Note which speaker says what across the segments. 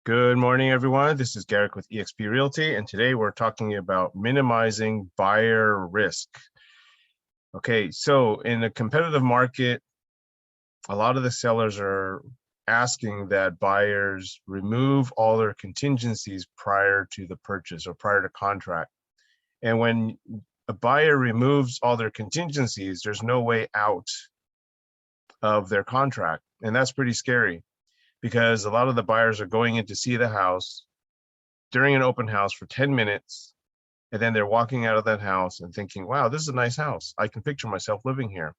Speaker 1: Good morning, everyone. This is Garrick with eXp Realty, and today we're talking about minimizing buyer risk. Okay, so in a competitive market, a lot of the sellers are asking that buyers remove all their contingencies prior to the purchase or prior to contract. And when a buyer removes all their contingencies, there's no way out of their contract. And that's pretty scary because a lot of the buyers are going in to see the house during an open house for 10 minutes. And then they're walking out of that house and thinking, wow, this is a nice house. I can picture myself living here.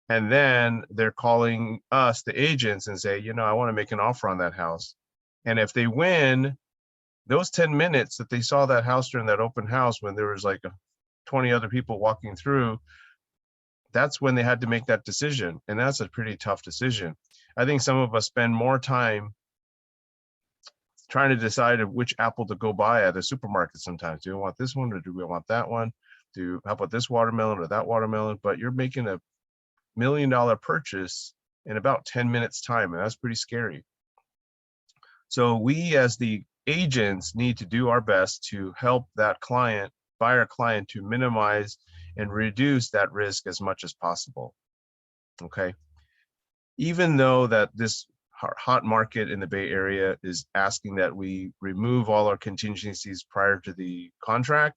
Speaker 1: And then they're calling us, the agents, and say, I want to make an offer on that house. And if they win, those 10 minutes that they saw that house during that open house when there was like 20 other people walking through, that's when they had to make that decision. And that's a pretty tough decision. I think some of us spend more time trying to decide which apple to go buy at a supermarket sometimes. Do we want this one or do we want that one? How about this watermelon or that watermelon? But you're making $1 million purchase in about 10 minutes time, and that's pretty scary. So we as the agents need to do our best to help that buyer client to minimize and reduce that risk as much as possible. Okay. Even though that this hot market in the Bay Area is asking that we remove all our contingencies prior to the contract,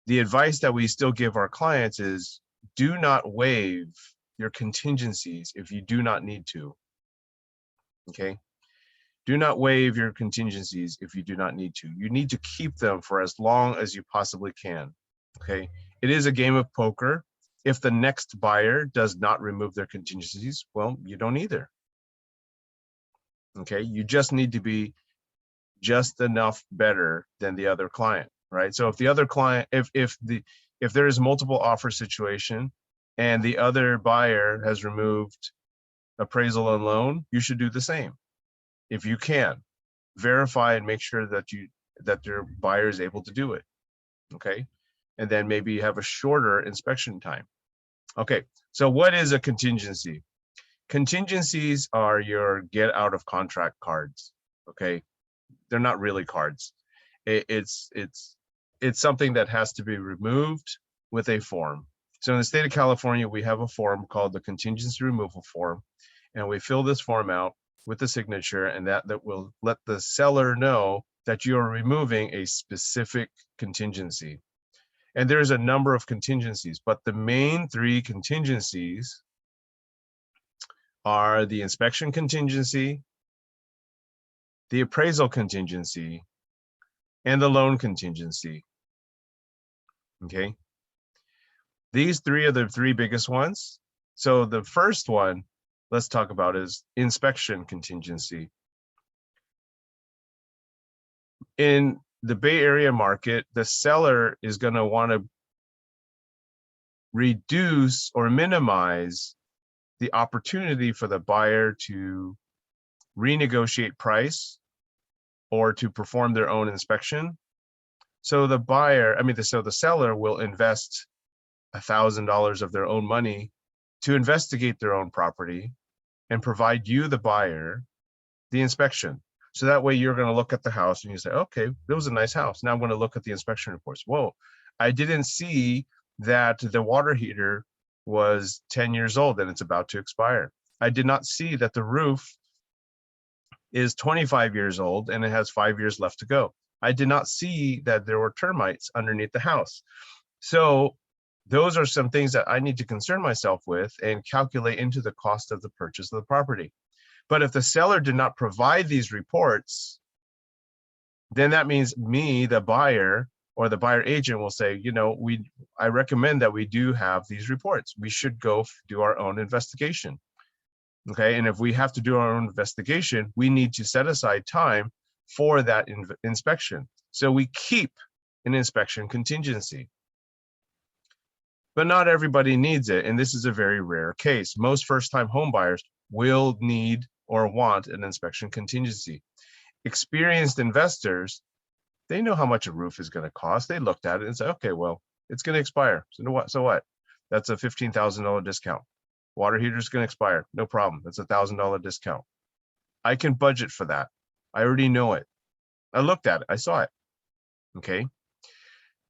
Speaker 1: the advice that we still give our clients is do not waive your contingencies if you do not need to. Okay. Do not waive your contingencies if you do not need to. You need to keep them for as long as you possibly can. Okay. It is a game of poker. If the next buyer does not remove their contingencies, well, you don't either. Okay. You just need to be just enough better than the other client, right? So if the other client, if there is multiple offer situation and the other buyer has removed appraisal and loan, you should do the same. If you can, verify and make sure that your buyer is able to do it. Okay. And then maybe you have a shorter inspection time. Okay. So what is a contingency? Contingencies are your get out of contract cards. Okay. They're not really cards. It's something that has to be removed with a form. So in the state of California, we have a form called the contingency removal form, and we fill this form out with the signature, and that will let the seller know that you are removing a specific contingency. And there's a number of contingencies, but the main 3 contingencies are the inspection contingency, the appraisal contingency, and the loan contingency. Okay. These 3 are the 3 biggest ones. So the first one, let's talk about is inspection contingency. In the Bay Area market, the seller is going to want to reduce or minimize the opportunity for the buyer to renegotiate price or to perform their own inspection. So the seller will invest $1,000 of their own money to investigate their own property and provide you, the buyer, the inspection. So that way you're going to look at the house and you say, okay, that was a nice house. Now I'm going to look at the inspection reports. Whoa, I didn't see that the water heater was 10 years old and it's about to expire. I did not see that the roof is 25 years old and it has 5 years left to go. I did not see that there were termites underneath the house. So those are some things that I need to concern myself with and calculate into the cost of the purchase of the property. But if the seller did not provide these reports, then that means me, the buyer, or the buyer agent will say, I recommend that we do have these reports. We should go do our own investigation. Okay. And if we have to do our own investigation, we need to set aside time for that inspection. So we keep an inspection contingency. But not everybody needs it. And this is a very rare case. Most first-time home buyers will need or want an inspection contingency. Experienced investors, they know how much a roof is going to cost. They looked at it and said, okay, well, it's going to expire. So what? That's a $15,000 discount. Water heater is going to expire. No problem. That's $1,000 discount. I can budget for that. I already know it. I looked at it. I saw it. Okay.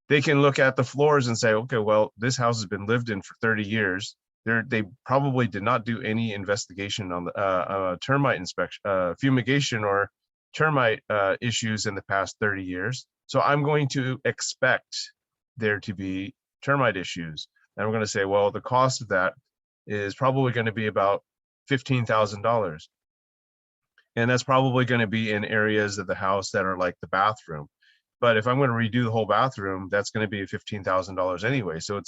Speaker 1: They can look at the floors and say, okay, well, this house has been lived in for 30 years. They probably did not do any investigation on the termite inspection, fumigation or termite issues in the past 30 years. So I'm going to expect there to be termite issues. And I'm going to say, well, the cost of that is probably going to be about $15,000. And that's probably going to be in areas of the house that are like the bathroom. But if I'm going to redo the whole bathroom, that's going to be $15,000 anyway. So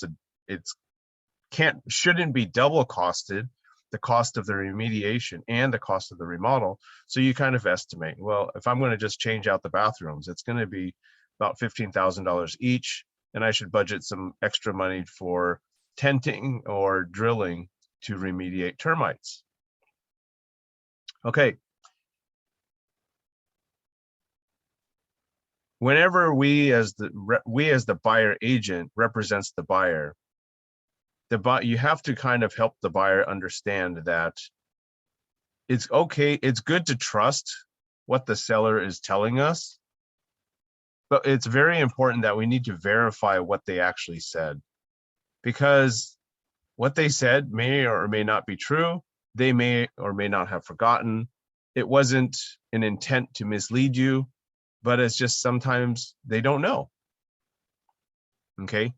Speaker 1: shouldn't be double costed, the cost of the remediation and the cost of the remodel. So you kind of estimate, well, if I'm going to just change out the bathrooms, it's going to be about $15,000 each. And I should budget some extra money for tenting or drilling to remediate termites. Okay. Whenever we as the buyer agent represents the buyer, you have to kind of help the buyer understand that it's okay, it's good to trust what the seller is telling us, but it's very important that we need to verify what they actually said, because what they said may or may not be true. They may or may not have forgotten. It wasn't an intent to mislead you, but it's just sometimes they don't know. Okay.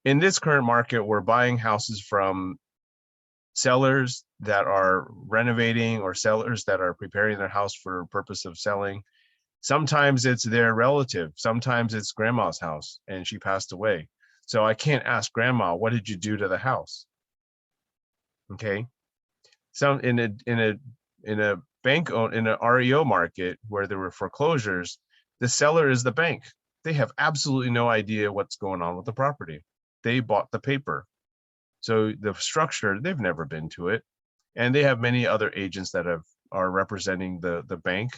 Speaker 1: In this current market, we're buying houses from sellers that are renovating or sellers that are preparing their house for the purpose of selling. Sometimes it's their relative. Sometimes it's grandma's house and she passed away. So I can't ask grandma, what did you do to the house? Okay. Some in a bank owned, in an REO market where there were foreclosures, the seller is the bank. They have absolutely no idea what's going on with the property. They bought the paper. So the structure, they've never been to it. And they have many other agents that are representing the bank,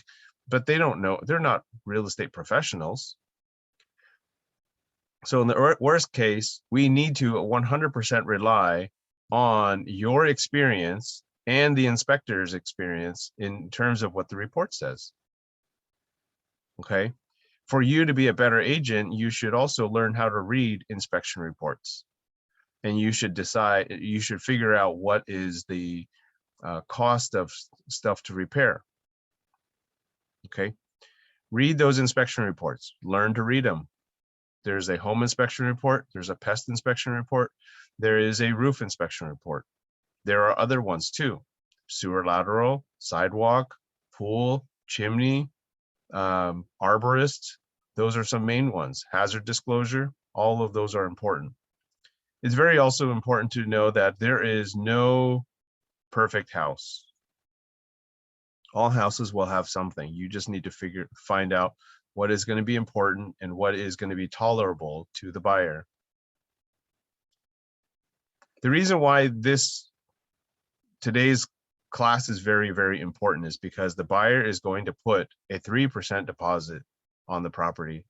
Speaker 1: but they don't know, they're not real estate professionals. So in the worst case, we need to 100% rely on your experience and the inspector's experience in terms of what the report says. Okay. For you to be a better agent, you should also learn how to read inspection reports. And you should figure out what is the cost of stuff to repair. Okay. Read those inspection reports. Learn to read them. There's a home inspection report. There's a pest inspection report. There is a roof inspection report. There are other ones too. Sewer lateral, sidewalk, pool, chimney, arborist. Those are some main ones. Hazard disclosure. All of those are important. It's very also important to know that there is no perfect house. All houses will have something. You just need to find out what is going to be important and what is going to be tolerable to the buyer. The reason why today's class is very, very important is because the buyer is going to put a 3% deposit on the property.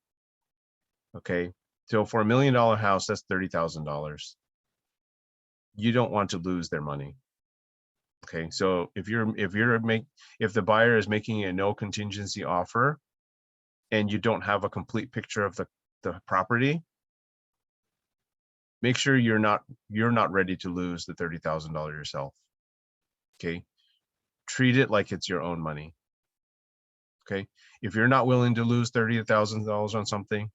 Speaker 1: Okay. So for $1 million house, that's $30,000. You don't want to lose their money. Okay. So if the buyer is making a no contingency offer and you don't have a complete picture of the property, make sure you're not ready to lose the $30,000 yourself. Okay. Treat it like it's your own money. Okay. If you're not willing to lose $30,000 on something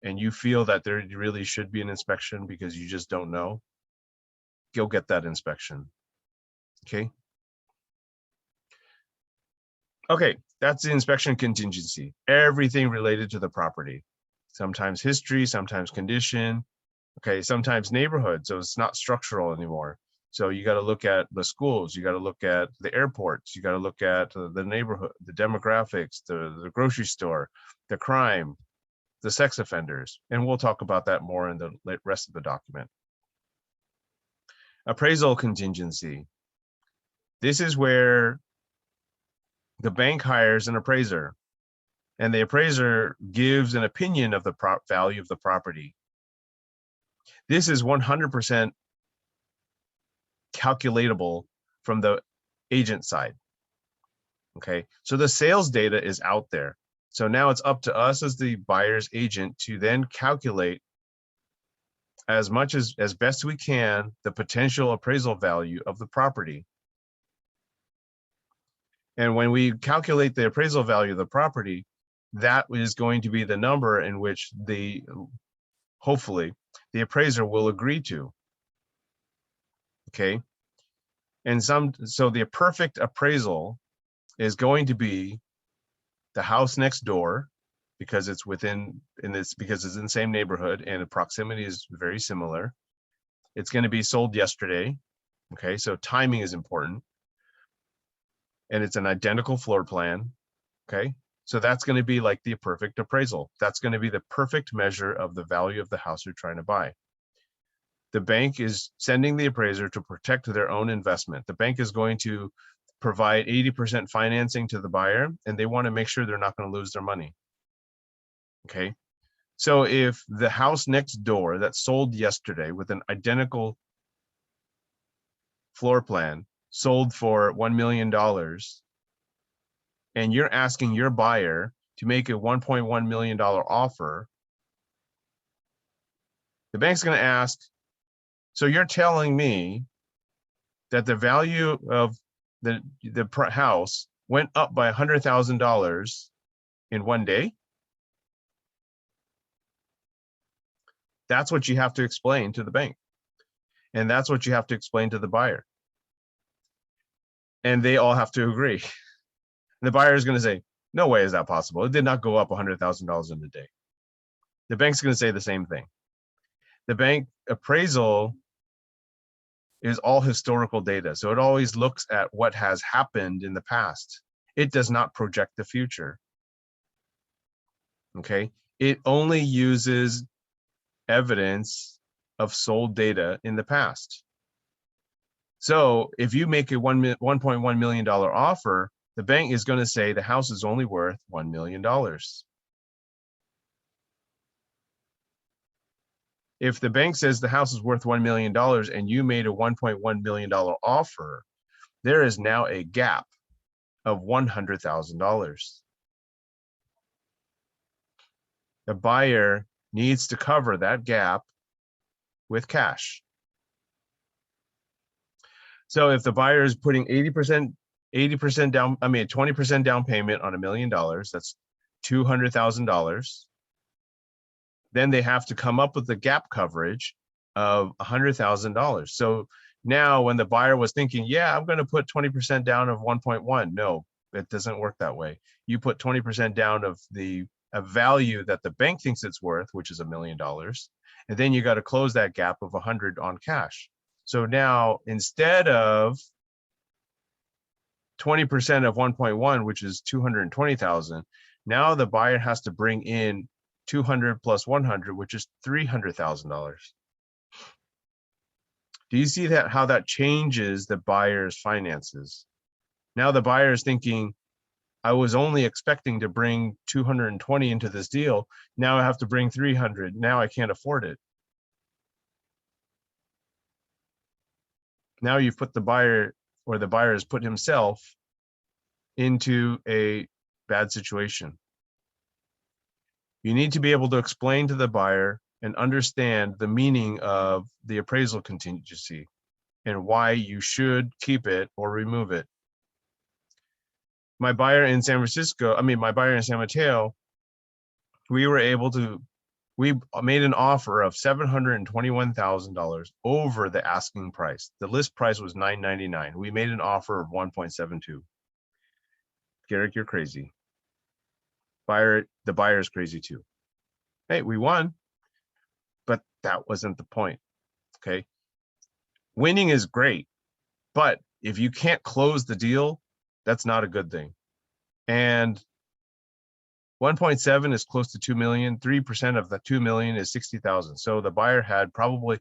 Speaker 1: and you feel that there really should be an inspection because you just don't know, go get that inspection. Okay. Okay. That's the inspection contingency. Everything related to the property. Sometimes history, sometimes condition. Okay. Sometimes neighborhood. So it's not structural anymore. So you got to look at the schools, you got to look at the airports, you got to look at the neighborhood, the demographics, the grocery store, the crime, the sex offenders. And we'll talk about that more in the rest of the document. Appraisal contingency. This is where the bank hires an appraiser and the appraiser gives an opinion of the value of the property. This is 100% calculatable from the agent side. Okay, so the sales data is out there. So now it's up to us as the buyer's agent to then calculate as best we can the potential appraisal value of the property. And when we calculate the appraisal value of the property, that is going to be the number in which hopefully the appraiser will agree to. Okay, and so the perfect appraisal is going to be the house next door, because it's because it's in the same neighborhood and the proximity is very similar. It's going to be sold yesterday. Okay, so timing is important. And it's an identical floor plan. Okay, so that's going to be like the perfect appraisal. That's going to be the perfect measure of the value of the house you're trying to buy. The bank is sending the appraiser to protect their own investment. The bank is going to provide 80% financing to the buyer, and they want to make sure they're not going to lose their money. Okay, so if the house next door that sold yesterday with an identical floor plan sold for $1 million, and you're asking your buyer to make a $1.1 million offer, the bank's going to ask, so you're telling me that the value of the house went up by $100,000 in one day? That's what you have to explain to the bank. And that's what you have to explain to the buyer. And they all have to agree. And the buyer is going to say, no way is that possible. It did not go up $100,000 in a day. The bank's going to say the same thing. The bank appraisal is all historical data. So it always looks at what has happened in the past. It does not project the future. Okay. It only uses evidence of sold data in the past. So if you make a $1.1 million offer, the bank is going to say the house is only worth $1 million. If the bank says the house is worth $1 million and you made a $1.1 million offer, there is now a gap of $100,000. The buyer needs to cover that gap with cash. So if the buyer is putting 80% down, 20% down payment on $1 million, that's $200,000. Then they have to come up with the gap coverage of $100,000. So now when the buyer was thinking, yeah, I'm going to put 20% down of 1.1, no, it doesn't work that way. You put 20% down of a value that the bank thinks it's worth, which is $1 million. And then you got to close that gap of 100 on cash. So now instead of 20% of 1.1, which is 220,000, now the buyer has to bring in 200 plus 100, which is $300,000. Do you see that, how that changes the buyer's finances? Now the buyer is thinking, I was only expecting to bring 220 into this deal. Now I have to bring 300. Now I can't afford it. Now you've put the buyer, or the buyer has put himself into a bad situation. You need to be able to explain to the buyer and understand the meaning of the appraisal contingency and why you should keep it or remove it. My buyer in San Mateo, we made an offer of $721,000 over the asking price. The list price was $999. We made an offer of 1.72. Garrick, you're crazy. The buyer is crazy too. Hey, we won, but that wasn't the point. Okay. Winning is great, but if you can't close the deal, that's not a good thing. And 1.7 is close to 2 million. 3% of the 2 million is 60,000. So the buyer had probably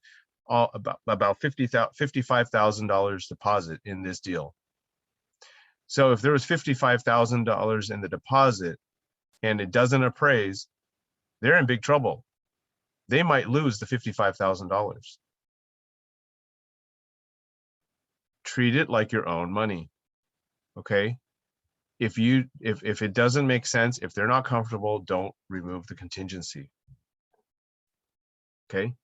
Speaker 1: about $55,000 deposit in this deal. So if there was $55,000 in the deposit and it doesn't appraise, they're in big trouble. They might lose the $55,000. Treat it like your own money. Okay. If it doesn't make sense, if they're not comfortable, don't remove the contingency. Okay.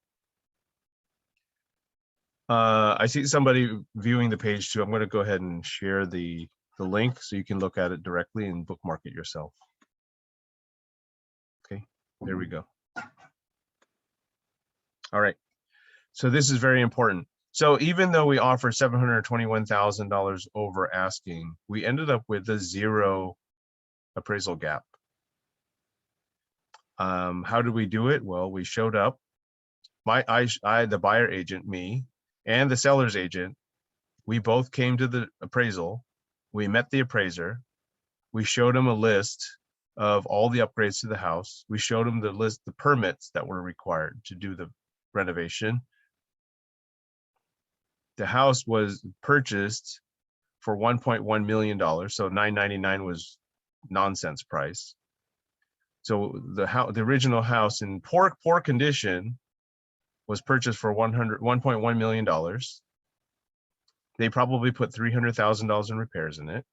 Speaker 1: I see somebody viewing the page too. I'm going to go ahead and share the link so you can look at it directly and bookmark it yourself. Okay, there we go. All right. So this is very important. So even though we offer $721,000 over asking, we ended up with a 0 appraisal gap. How did we do it? Well, we showed up. The buyer agent, me, and the seller's agent, we both came to the appraisal. We met the appraiser. We showed him a list of all the upgrades to the house. We showed him the list, the permits that were required to do the renovation. The house was purchased for $1.1 million. So $999 was nonsense price. So the original house in poor condition was purchased for $1.1 million. They probably put $300,000 in repairs in it.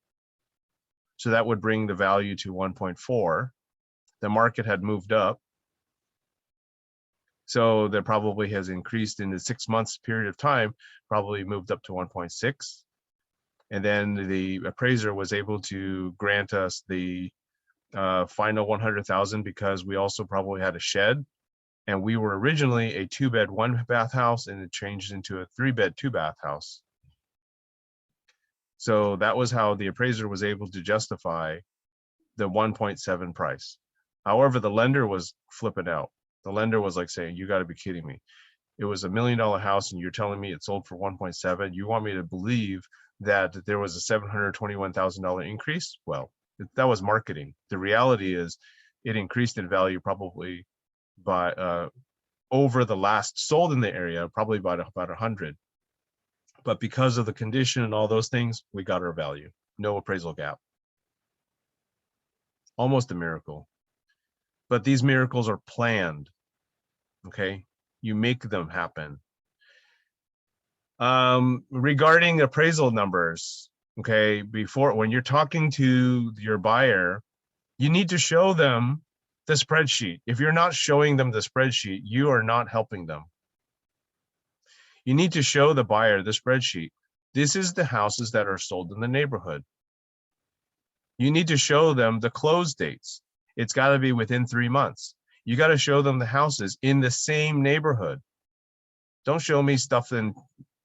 Speaker 1: So that would bring the value to 1.4. The market had moved up. So that probably has increased in the 6 months period of time, probably moved up to 1.6. And then the appraiser was able to grant us the final 100,000 because we also probably had a shed. And we were originally a 2-bed, 1-bath house, and it changed into a 3-bed, 2-bath house. So that was how the appraiser was able to justify the 1.7 price. However, the lender was flipping out. The lender was like saying, you got to be kidding me. It was $1 million house and you're telling me it sold for 1.7. You want me to believe that there was a $721,000 increase? Well, that was marketing. The reality is it increased in value probably by over the last sold in the area, probably by about 100. But because of the condition and all those things, we got our value. No appraisal gap. Almost a miracle. But these miracles are planned. Okay, you make them happen. Regarding appraisal numbers, okay, when you're talking to your buyer, you need to show them the spreadsheet. If you're not showing them the spreadsheet, you are not helping them. You need to show the buyer the spreadsheet. This is the houses that are sold in the neighborhood. You need to show them the close dates. It's got to be within 3 months. You got to show them the houses in the same neighborhood. Don't show me stuff in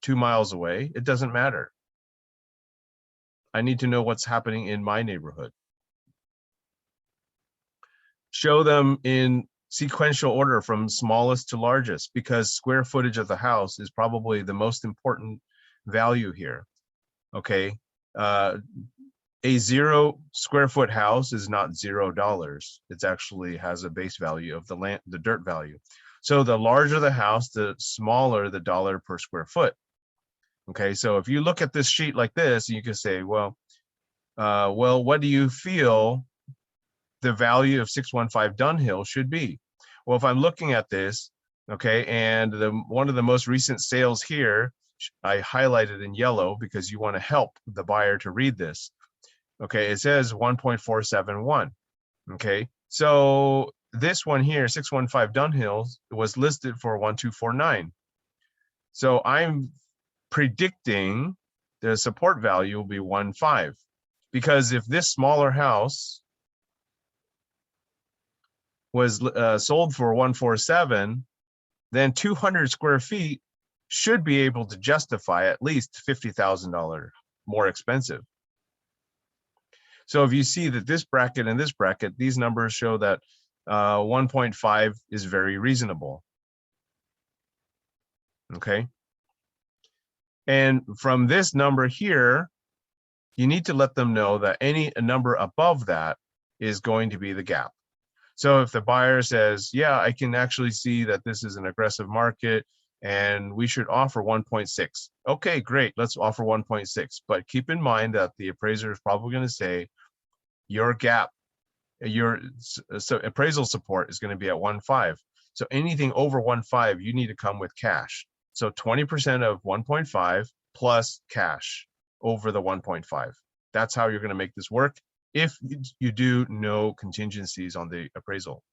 Speaker 1: 2 miles away. It doesn't matter. I need to know what's happening in my neighborhood. Show them in sequential order from smallest to largest, because square footage of the house is probably the most important value here. Okay. A 0 square foot house is not $0. It actually has a base value of the land, the dirt value. So the larger the house, the smaller the dollar per square foot. Okay, so if you look at this sheet like this, you can say, well, what do you feel the value of 615 Dunhill should be? Well, if I'm looking at this, okay, and one of the most recent sales here, I highlighted in yellow because you want to help the buyer to read this. Okay, it says 1.471. Okay, so this one here, 615 Dunhill, was listed for 1249. So I'm predicting the support value will be 1.5, because if this smaller house was sold for 147, then 200 square feet should be able to justify at least $50,000 more expensive. So if you see that this bracket and this bracket, these numbers show that 1.5 is very reasonable. Okay. And from this number here, you need to let them know that any number above that is going to be the gap. So if the buyer says, yeah, I can actually see that this is an aggressive market and we should offer 1.6. Okay, great, let's offer 1.6. But keep in mind that the appraiser is probably going to say your gap, your appraisal support is going to be at 1.5. So anything over 1.5, you need to come with cash. So 20% of 1.5 plus cash over the 1.5. That's how you're going to make this work. if you do no contingencies on the appraisal.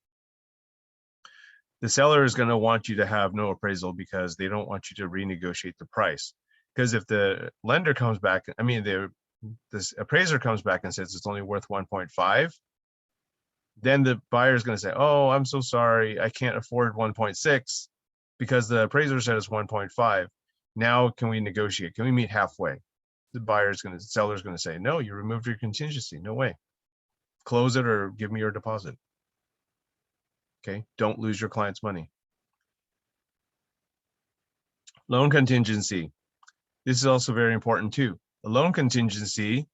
Speaker 1: The seller is going to want you to have no appraisal because they don't want you to renegotiate the price. Because if the lender comes back, I mean, this appraiser comes back and says it's only worth 1.5, then the buyer is going to say, oh, I'm so sorry, I can't afford 1.6 because the appraiser said it's 1.5. Now, can we negotiate? Can we meet halfway? The seller's going to say, no, you removed your contingency. No way. Close it or give me your deposit. Okay, don't lose your client's money. Loan contingency. This is also very important too. The loan contingency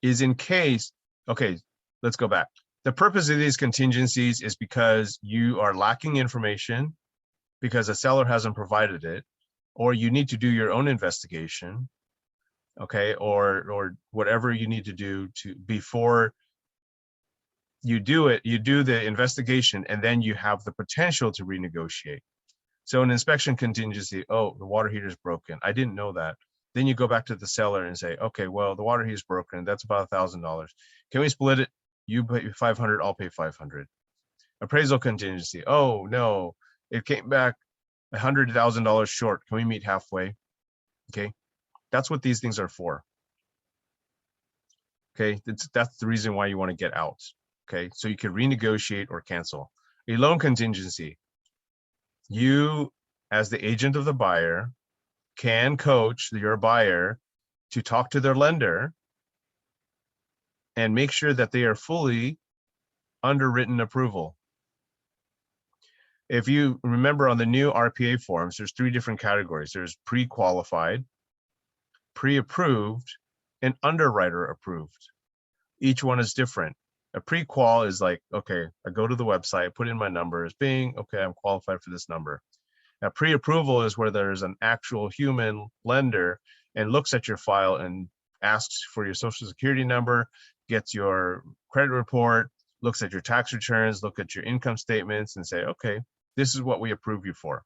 Speaker 1: is in case, okay, let's go back. The purpose of these contingencies is because you are lacking information because a seller hasn't provided it, or you need to do your own investigation, okay, or whatever you need to do to before you do it, you do the investigation, and then you have the potential to renegotiate. So an inspection contingency, oh, the water heater is broken. I didn't know that. Then you go back to the seller and say, okay, well, the water heater is broken. That's about $1,000. Can we split it? You pay 500, I'll pay 500. Appraisal contingency. Oh no, it came back $100,000 short. Can we meet halfway? Okay, that's what these things are for. Okay, that's the reason why you want to get out. Okay, so you can renegotiate or cancel. A loan contingency. You, as the agent of the buyer, can coach your buyer to talk to their lender and make sure that they are fully underwritten approval. If you remember on the new RPA forms, there's 3 different categories. There's pre-qualified, pre-approved, and underwriter approved. Each one is different. A pre-qual is like, okay, I go to the website, put in my numbers, bing, okay, I'm qualified for this number. Now, pre-approval is where there's an actual human lender and looks at your file and asks for your social security number, gets your credit report, looks at your tax returns, look at your income statements and say, okay, this is what we approve you for.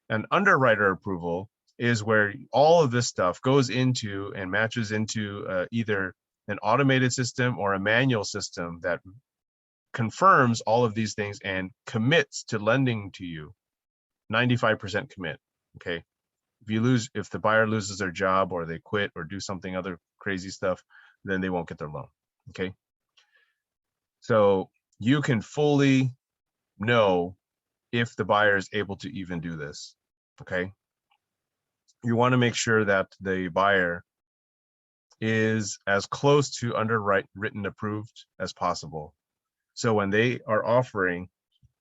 Speaker 1: An underwriter approval is where all of this stuff goes into and matches into either an automated system or a manual system that confirms all of these things and commits to lending to you. 95% commit. Okay, if the buyer loses their job or they quit or do something other crazy stuff, then they won't get their loan. Okay, so you can fully know if the buyer is able to even do this. Okay, you want to make sure that the buyer is as close to underwritten approved as possible. So when they are offering,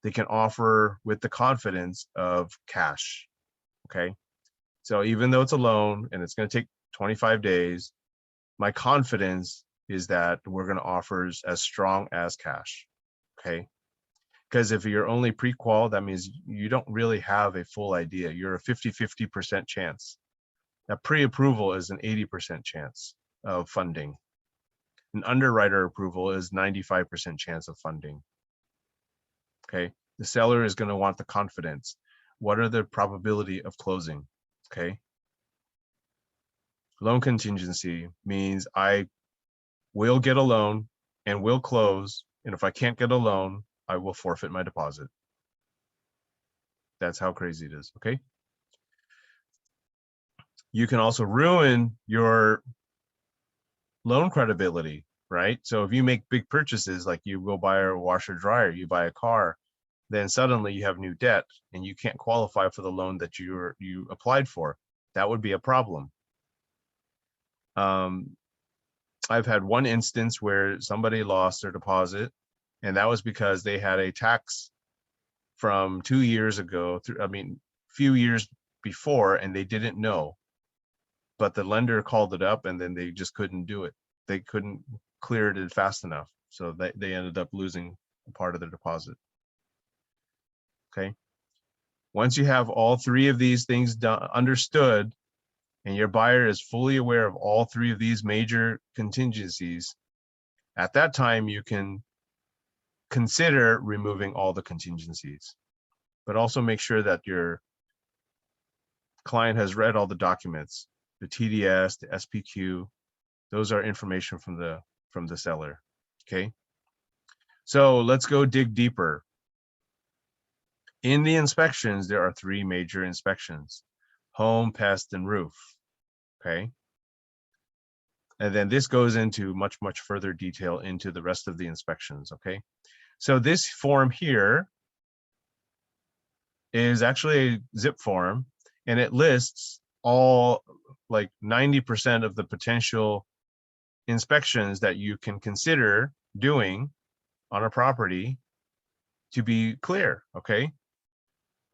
Speaker 1: they can offer with the confidence of cash. Okay, so even though it's a loan and it's going to take 25 days, my confidence is that we're going to offer as strong as cash. Okay, because if you're only pre-qual, that means you don't really have a full idea. You're a 50-50% chance. Now, pre-approval is an 80% chance of funding. An underwriter approval is 95% chance of funding. Okay, the seller is going to want the confidence. What are the probability of closing? Okay, loan contingency means I will get a loan and will close, and if I can't get a loan, I will forfeit my deposit. That's how crazy it is. Okay, you can also ruin your loan credibility, right? So if you make big purchases, like you go buy a washer dryer, you buy a car, then suddenly you have new debt and you can't qualify for the loan that you applied for. That would be a problem. I've had one instance where somebody lost their deposit, and that was because they had a tax from 2 years ago, few years before, and they didn't know. But the lender called it up and then they just couldn't do it. They couldn't clear it fast enough. So they ended up losing a part of their deposit. Okay. Once you have all 3 of these things understood, and your buyer is fully aware of all 3 of these major contingencies, at that time you can consider removing all the contingencies. But also make sure that your client has read all the documents, the TDS, the SPQ, Those are information from the seller. Okay. So let's go dig deeper. In the inspections, there are 3 major inspections: home, pest, and roof. Okay. And then this goes into much, much further detail into the rest of the inspections. Okay. So this form here is actually a zip form, and it lists all, like 90% of the potential inspections that you can consider doing on a property to be clear. Okay.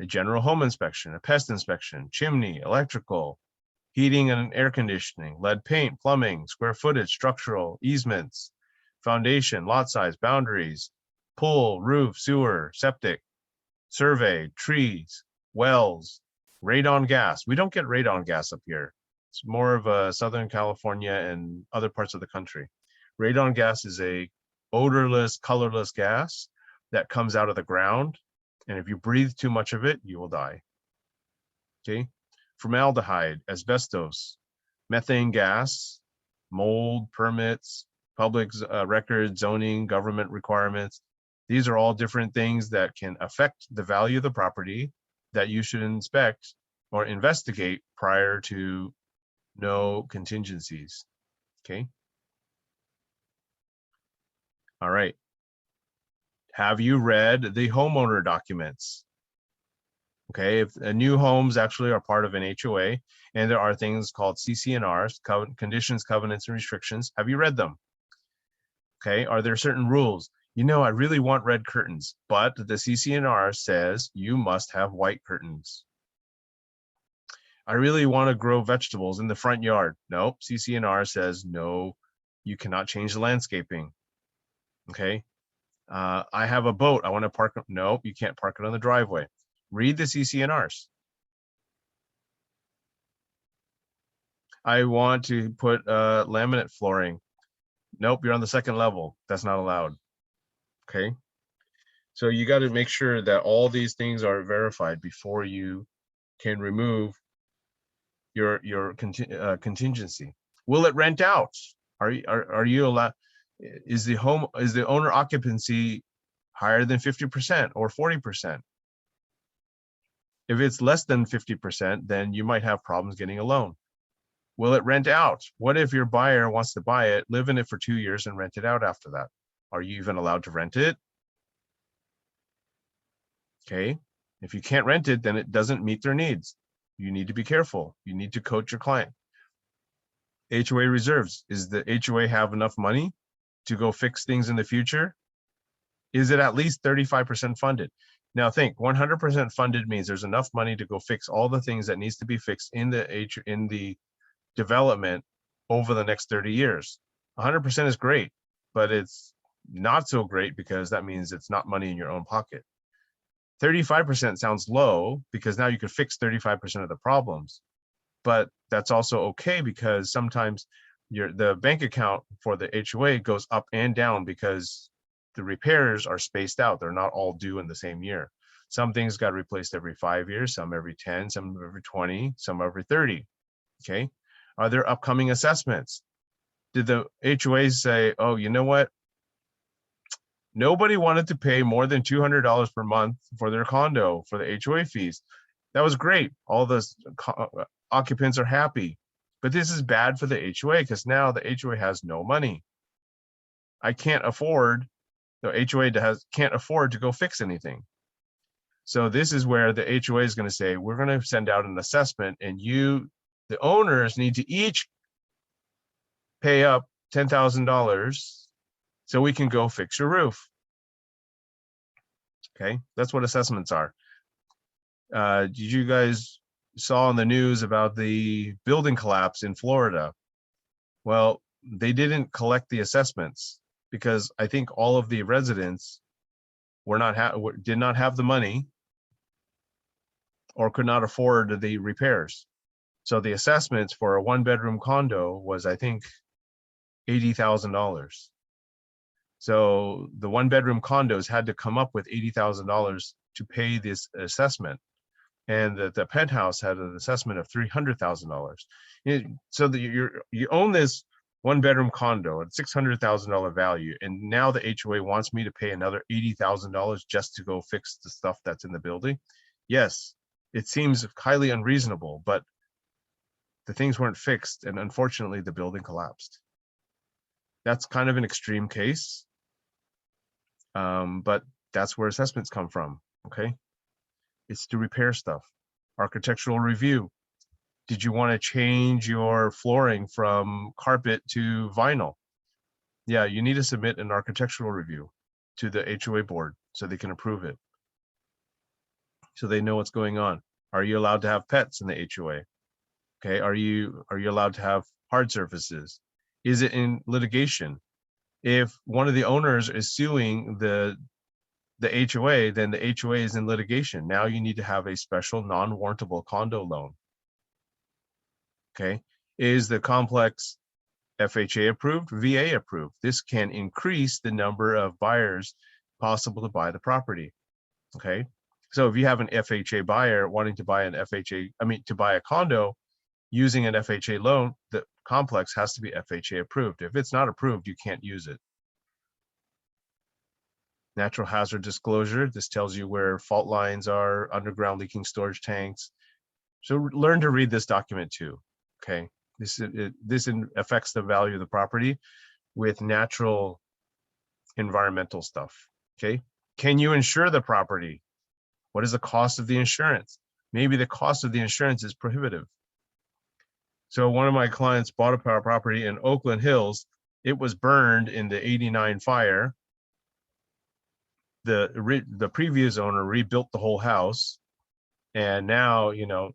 Speaker 1: A general home inspection, a pest inspection, chimney, electrical, heating and air conditioning, lead paint, plumbing, square footage, structural, easements, foundation, lot size, boundaries, pool, roof, sewer, septic, survey, trees, wells, radon gas. We don't get radon gas up here. It's more of a Southern California and other parts of the country. Radon gas is a odorless, colorless gas that comes out of the ground. And if you breathe too much of it, you will die. Okay. Formaldehyde, asbestos, methane gas, mold, permits, public record, zoning, government requirements. These are all different things that can affect the value of the property that you should inspect or investigate prior to no contingencies. Okay. All right. Have you read the homeowner documents? Okay, if new homes actually are part of an HOA, and there are things called CC&Rs, conditions, covenants, and restrictions. Have you read them? Okay, are there certain rules? You know, I really want red curtains, but the CC&R says you must have white curtains. I really want to grow vegetables in the front yard. Nope, CC&R says no, you cannot change the landscaping. Okay, I have a boat, I want to park. Nope, you can't park it on the driveway. Read the CC&Rs. I want to put laminate flooring. Nope, you're on the 2nd level. That's not allowed. Okay. So you got to make sure that all these things are verified before you can remove your contingency. Will it rent out? Are you allowed? Is the owner occupancy higher than 50% or 40%? If it's less than 50%, then you might have problems getting a loan. Will it rent out? What if your buyer wants to buy it, live in it for 2 years, and rent it out after that? Are you even allowed to rent it? Okay. If you can't rent it, then it doesn't meet their needs. You need to be careful. You need to coach your client. HOA reserves. Is the HOA have enough money to go fix things in the future? Is it at least 35% funded? Now think, 100% funded means there's enough money to go fix all the things that needs to be fixed in the development over the next 30 years. 100% is great, but it's not so great because that means it's not money in your own pocket. 35% sounds low because now you could fix 35% of the problems, but that's also okay because sometimes the bank account for the HOA goes up and down because the repairs are spaced out. They're not all due in the same year. Some things got replaced every 5 years, some every 10, some every 20, some every 30. Okay. Are there upcoming assessments? Did the HOAs say, oh, you know what? Nobody wanted to pay more than $200 per month for their condo for the HOA fees. That was great. All the occupants are happy. But this is bad for the HOA because now the HOA has no money. I can't afford, the HOA can't afford to go fix anything. So this is where the HOA is going to say, we're going to send out an assessment and you, the owners, need to each pay up $10,000 so we can go fix your roof. Okay, that's what assessments are. Did you guys saw in the news about the building collapse in Florida? Well, they didn't collect the assessments because I think all of the residents did not have the money or could not afford the repairs. So the assessments for a 1-bedroom condo was, I think, $80,000. So the 1-bedroom condos had to come up with $80,000 to pay this assessment. And the penthouse had an assessment of $300,000. So that you own this 1-bedroom condo at $600,000 value, and now the HOA wants me to pay another $80,000 just to go fix the stuff that's in the building. Yes, it seems highly unreasonable, but the things weren't fixed, and unfortunately the building collapsed. That's kind of an extreme case, but that's where assessments come from. Okay, it's to repair stuff. Architectural review. Did you want to change your flooring from carpet to vinyl? Yeah, you need to submit an architectural review to the HOA board so they can approve it, so they know what's going on. Are you allowed to have pets in the HOA? Okay, are you allowed to have hard surfaces? Is it in litigation? If one of the owners is suing the HOA, then the HOA is in litigation. Now you need to have a special non-warrantable condo loan. Okay, is the complex FHA approved, VA approved? This can increase the number of buyers possible to buy the property. Okay, so if you have an FHA buyer wanting to buy to buy a condo using an FHA loan, the complex has to be FHA approved. If it's not approved, you can't use it. Natural hazard disclosure. This tells you where fault lines are, underground leaking storage tanks. So learn to read this document too. Okay, this affects the value of the property with natural environmental stuff. Okay, can you insure the property? What is the cost of the insurance? Maybe the cost of the insurance is prohibitive. So one of my clients bought a property in Oakland Hills. It was burned in the '89 fire. The previous owner rebuilt the whole house, and now, you know,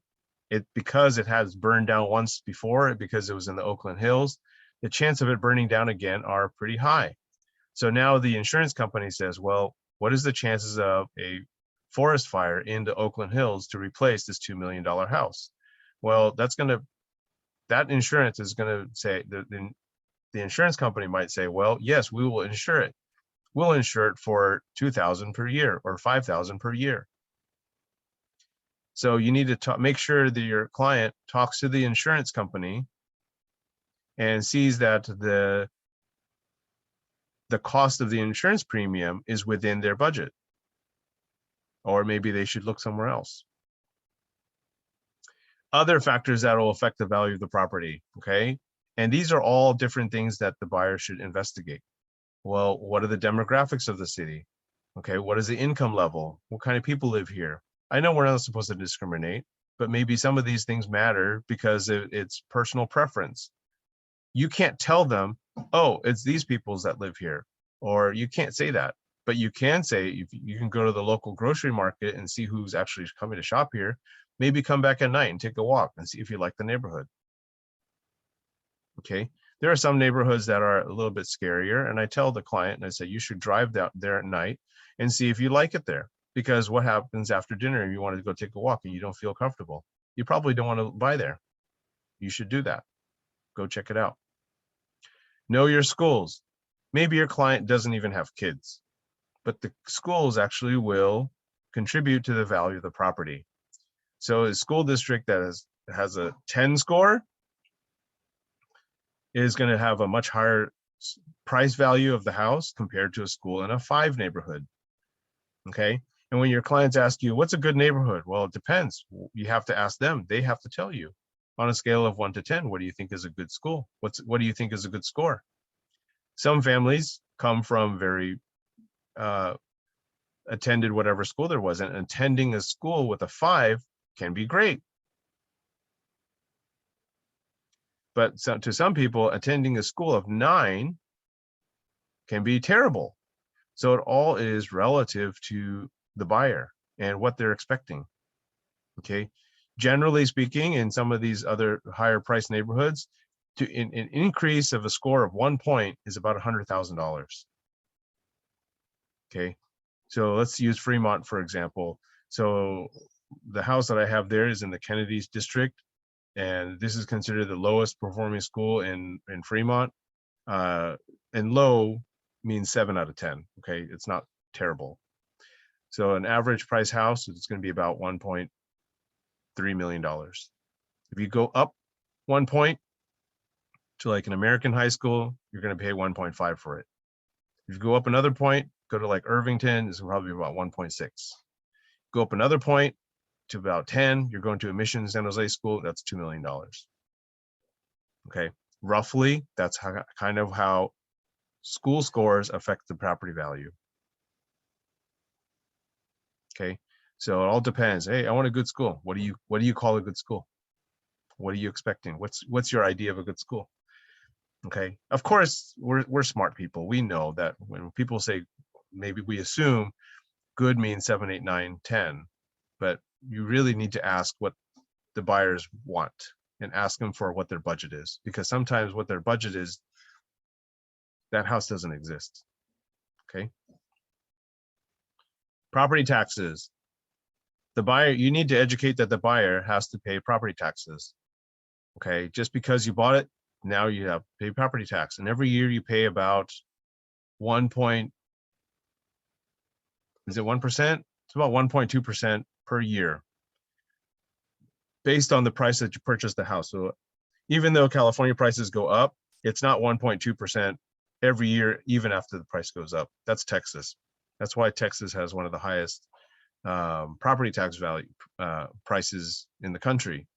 Speaker 1: because it has burned down once before, because it was in the Oakland Hills, the chance of it burning down again are pretty high. So now the insurance company says, well, what is the chances of a forest fire in the Oakland Hills to replace this $2 million house? Well, that insurance is going to say, the insurance company might say, well, yes, we will insure it. We'll insure it for $2,000 per year or $5,000 per year. So you need to make sure that your client talks to the insurance company and sees that the cost of the insurance premium is within their budget, or maybe they should look somewhere else. Other factors that will affect the value of the property, okay? And these are all different things that the buyer should investigate. Well, what are the demographics of the city? Okay, what is the income level? What kind of people live here? I know we're not supposed to discriminate, but maybe some of these things matter because it's personal preference. You can't tell them, oh, it's these peoples that live here, or you can't say that. But you can say, if you can go to the local grocery market and see who's actually coming to shop here, maybe come back at night and take a walk and see if you like the neighborhood. Okay, there are some neighborhoods that are a little bit scarier, and I tell the client, and I say, you should drive there at night and see if you like it there. Because what happens after dinner if you want to go take a walk and you don't feel comfortable? You probably don't want to buy there. You should do that. Go check it out. Know your schools. Maybe your client doesn't even have kids, but the schools actually will contribute to the value of the property. So a school district that has a 10 score is going to have a much higher price value of the house compared to a school in a 5 neighborhood. Okay. And when your clients ask you, what's a good neighborhood? Well, it depends. You have to ask them. They have to tell you. On a scale of 1 to 10, what do you think is a good school? What do you think is a good score? Some families come from very attended whatever school there was, and attending a school with a 5 can be great. But to some people, attending a school of 9 can be terrible. So it all is relative to the buyer and what they're expecting. Okay. Generally speaking, in some of these other higher price neighborhoods, an increase of a score of 1 point is about $100,000. Okay. So let's use Fremont, for example. So the house that I have there is in the Kennedy's district, and this is considered the lowest performing school in Fremont. And low means 7 out of 10. Okay, it's not terrible. So an average price house is going to be about $1.3 million. If you go up 1 point, to like an American high school, you're going to pay 1.5 for it. If you go up another point, go to like Irvington, it's probably about 1.6. Go up another point to about 10, you're going to a Mission San Jose school, that's $2 million. Okay, roughly, that's kind of how school scores affect the property value. Okay, so it all depends. Hey, I want a good school. What do you call a good school? What are you expecting? What's your idea of a good school? Okay, of course, we're smart people. We know that when people say, maybe we assume good means 7, 8, 9, 10, but you really need to ask what the buyers want and ask them for what their budget is, because sometimes what their budget is, that house doesn't exist. Okay. Property taxes. The buyer, you need to educate that the buyer has to pay property taxes. Okay, just because you bought it, now you have to pay property tax, and every year you pay about 1 point, is it 1%? It's about 1.2% per year, based on the price that you purchased the house. So even though California prices go up, it's not 1.2% every year, even after the price goes up. That's Texas. That's why Texas has one of the highest property tax value prices in the country.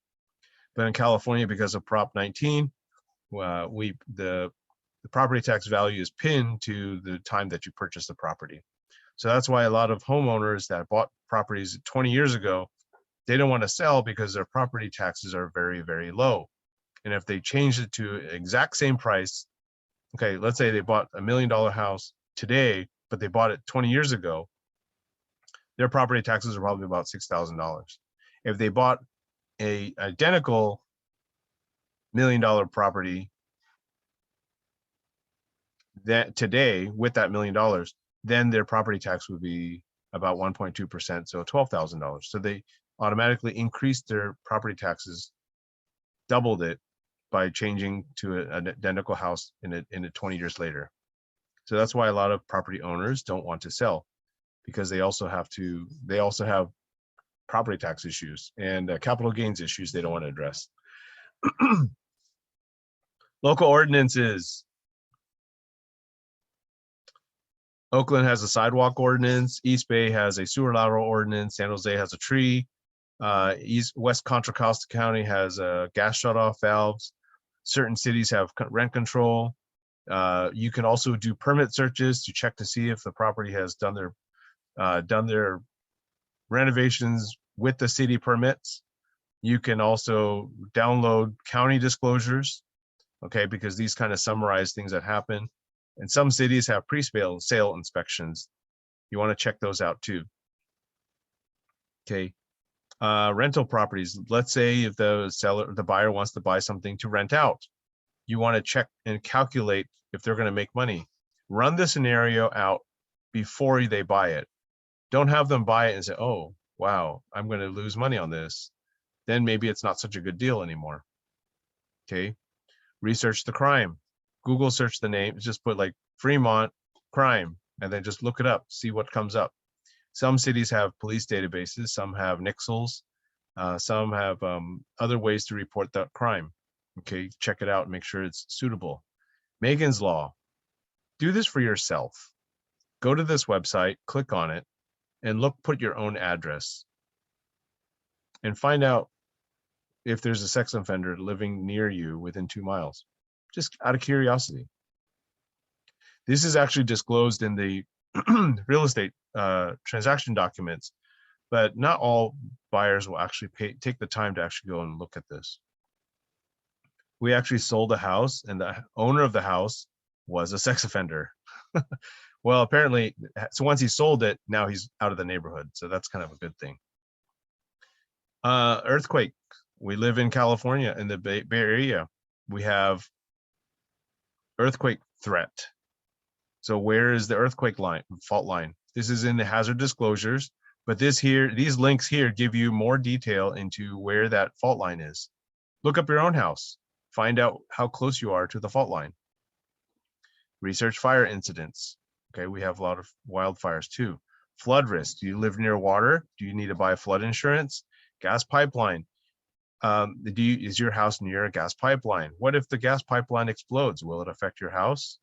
Speaker 1: But in California, because of Prop 19, the property tax value is pinned to the time that you purchased the property. So that's why a lot of homeowners that bought properties 20 years ago, they don't want to sell because their property taxes are very, very low. And if they change it to exact same price, okay, let's say they bought $1 million house today, but they bought it 20 years ago, their property taxes are probably about $6,000. If they bought a identical $1 million property that today with that $1 million, then their property tax would be about 1.2%, so $12,000. So they automatically increased their property taxes, doubled it by changing to an identical house in it 20 years later. So that's why a lot of property owners don't want to sell, because they also have property tax issues and capital gains issues they don't want to address. Local ordinances. Oakland has a sidewalk ordinance. East Bay has a sewer lateral ordinance. San Jose has a tree. West Contra Costa County has gas shutoff valves. Certain cities have rent control. You can also do permit searches to check to see if the property has done their renovations with the city permits. You can also download county disclosures, okay, because these kind of summarize things that happen. And some cities have pre-sale inspections. You want to check those out too. Okay. Rental properties. Let's say if the buyer wants to buy something to rent out, you want to check and calculate if they're going to make money. Run the scenario out before they buy it. Don't have them buy it and say, oh, wow, I'm going to lose money on this. Then maybe it's not such a good deal anymore. Okay. Research the crime. Google search the name, just put like Fremont crime, and then just look it up, see what comes up. Some cities have police databases, some have nixels, some have other ways to report that crime. Okay, check it out, make sure it's suitable. Megan's Law. Do this for yourself. Go to this website, click on it, and put your own address. And find out if there's a sex offender living near you within 2 miles. Just out of curiosity. This is actually disclosed in the real estate transaction documents, but not all buyers will actually take the time to actually go and look at this. We actually sold a house, and the owner of the house was a sex offender. Well, apparently, so once he sold it, now he's out of the neighborhood. So that's kind of a good thing. Earthquake. We live in California, in the Bay Area. We have earthquake threat. So where is the earthquake fault line? This is in the hazard disclosures, but these links here give you more detail into where that fault line is. Look up your own house, find out how close you are to the fault line. Research fire incidents. Okay, we have a lot of wildfires too. Flood risk. Do you live near water? Do you need to buy flood insurance? Gas pipeline. Is your house near a gas pipeline? What if the gas pipeline explodes? Will it affect your house?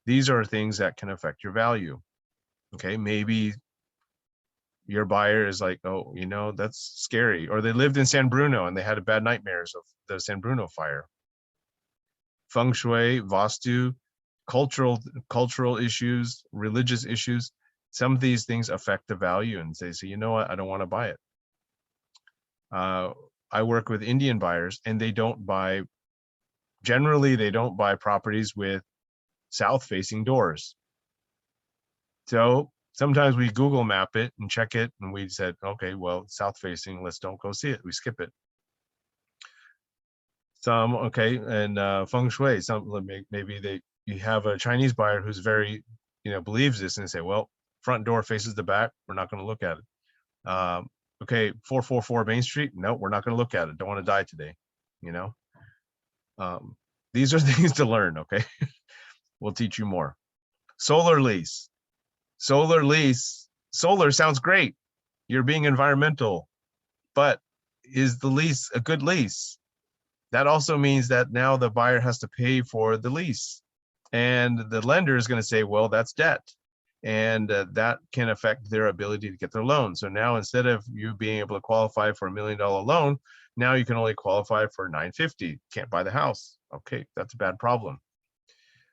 Speaker 1: These are things that can affect your value. Okay, maybe your buyer is like, oh, that's scary. Or they lived in San Bruno and they had bad nightmares of the San Bruno fire. Feng Shui, Vastu, cultural issues, religious issues. Some of these things affect the value, and they say, you know what, I don't want to buy it. I work with Indian buyers, and generally they don't buy properties with south-facing doors. So sometimes we Google map it and check it, and we said, okay, well, south-facing, let's don't go see it. We skip it. Some, okay, and feng shui, maybe you have a Chinese buyer who's very, believes this, and say, well, front door faces the back, we're not going to look at it. Okay, 444 Main Street, no, we're not going to look at it. Don't want to die today, these are things to learn. Okay, we'll teach you more. Solar lease. Solar sounds great. You're being environmental, but is the lease a good lease? That also means that now the buyer has to pay for the lease, and the lender is going to say, well, that's debt, and that can affect their ability to get their loan. So now, instead of you being able to qualify for $1 million loan, now you can only qualify for $950. Can't buy the house. Okay, that's a bad problem.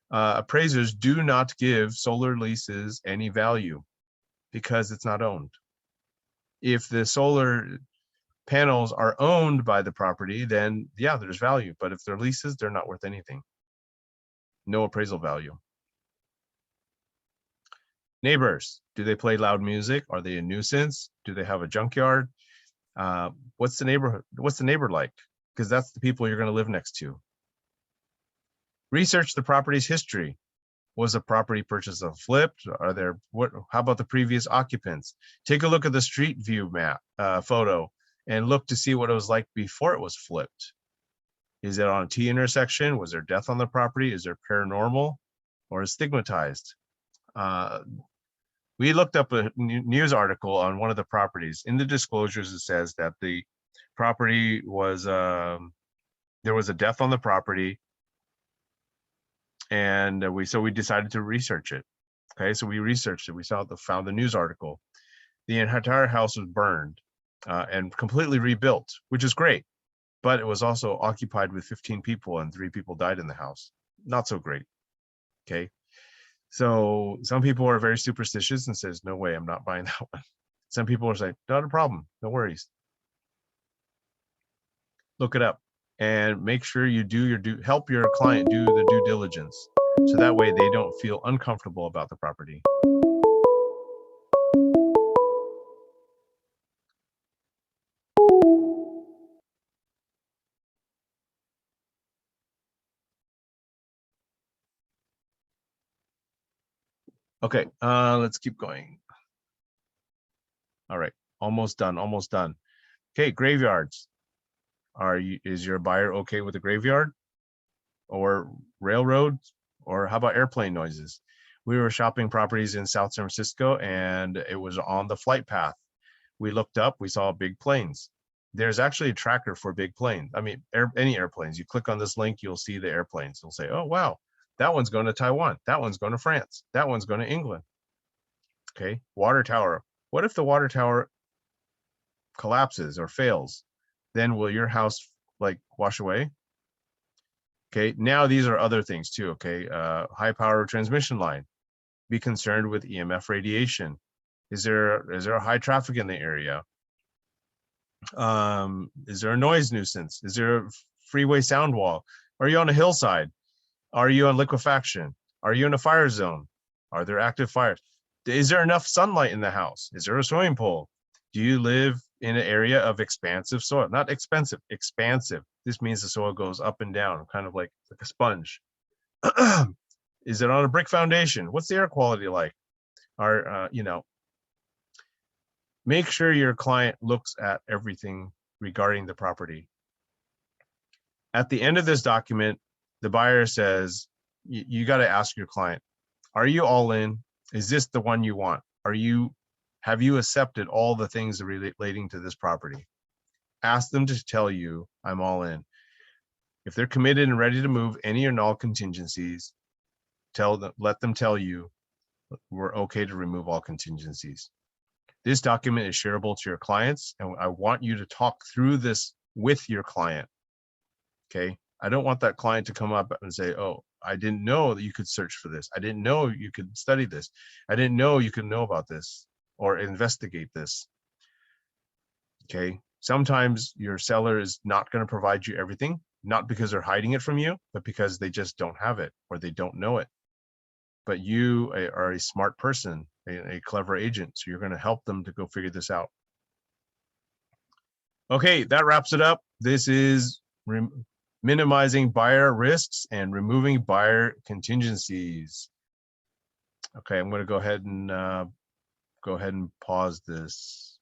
Speaker 1: Appraisers do not give solar leases any value because it's not owned. If the solar panels are owned by the property, then yeah, there's value. But if they're leases, they're not worth anything. No appraisal value. Neighbors, do they play loud music? Are they a nuisance? Do they have a junkyard? What's the neighbor like? Because that's the people you're going to live next to. Research the property's history. Was a property purchased or flipped? How about the previous occupants? Take a look at the street view map photo and look to see what it was like before it was flipped. Is it on a T intersection? Was there death on the property? Is there paranormal or is stigmatized? We looked up a news article on one of the properties. In the disclosures, it says that the property was, there was a death on the property, and we decided to research it. Okay, so we researched it. We found the news article. The entire house was burned and completely rebuilt, which is great, but it was also occupied with 15 people and 3 people died in the house. Not so great. Okay, so some people are very superstitious and says, no way, I'm not buying that one. Some people are saying, not a problem, no worries. Look it up and make sure you help your client do the due diligence, so that way they don't feel uncomfortable about the property. Okay, let's keep going. All right, almost done. Okay, graveyards. Is your buyer okay with the graveyard or railroads, or how about airplane noises? We were shopping properties in South San Francisco and it was on the flight path. We looked up, we saw big planes. There's actually a tracker for big planes. I mean, any airplanes. You click on this link, you'll see the airplanes. You'll say, oh, wow, that one's going to Taiwan. That one's going to France. That one's going to England. Okay, water tower. What if the water tower collapses or fails? Then will your house like wash away? Okay, now these are other things too. Okay, high power transmission line. Be concerned with EMF radiation. Is there a high traffic in the area? Is there a noise nuisance? Is there a freeway sound wall? Are you on a hillside? Are you on liquefaction? Are you in a fire zone? Are there active fires? Is there enough sunlight in the house? Is there a swimming pool? Do you live in an area of expansive soil? Not expensive, expansive. This means the soil goes up and down, kind of like a sponge. Is it on a brick foundation? What's the air quality like? Make sure your client looks at everything regarding the property. At the end of this document, the buyer says, you got to ask your client, are you all in? Is this the one you want? Have you accepted all the things relating to this property? Ask them to tell you, I'm all in. If they're committed and ready to move any or all contingencies, let them tell you we're okay to remove all contingencies. This document is shareable to your clients, and I want you to talk through this with your client. Okay. I don't want that client to come up and say, oh, I didn't know that you could search for this. I didn't know you could study this. I didn't know you could know about this or investigate this. Okay. Sometimes your seller is not going to provide you everything, not because they're hiding it from you, but because they just don't have it or they don't know it. But you are a smart person, a clever agent, so you're going to help them to go figure this out. Okay, that wraps it up. This is minimizing buyer risks and removing buyer contingencies. Okay, I'm going to go ahead and pause this.